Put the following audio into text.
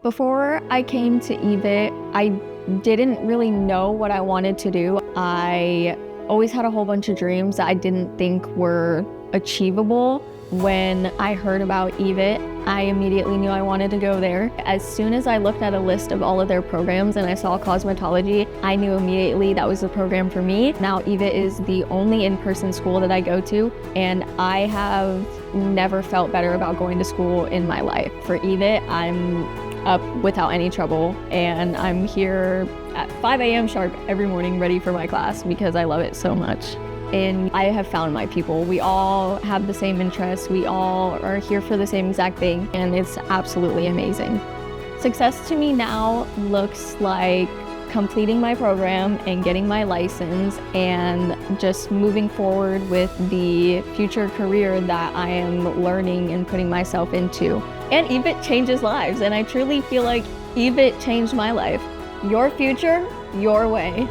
Before I came to EVIT, I didn't really know what I wanted to do. I always had a whole bunch of dreams that I didn't think were achievable. When I heard about EVIT, I immediately knew I wanted to go there. As soon as I looked at a list of all of their programs and I saw cosmetology, I knew immediately that was the program for me. Now EVIT is the only in-person school that I go to, and I have never felt better about going to school in my life. For EVIT, I'm up without any trouble, and I'm here at 5 a.m. sharp every morning ready for my class because I love it so much. And I have found my people. We all have the same interests. We all are here for the same exact thing, and it's absolutely amazing. Success to me now looks like completing my program and getting my license and just moving forward with the future career that I am learning and putting myself into. And EVIT changes lives, and I truly feel like EVIT changed my life. Your future, your way.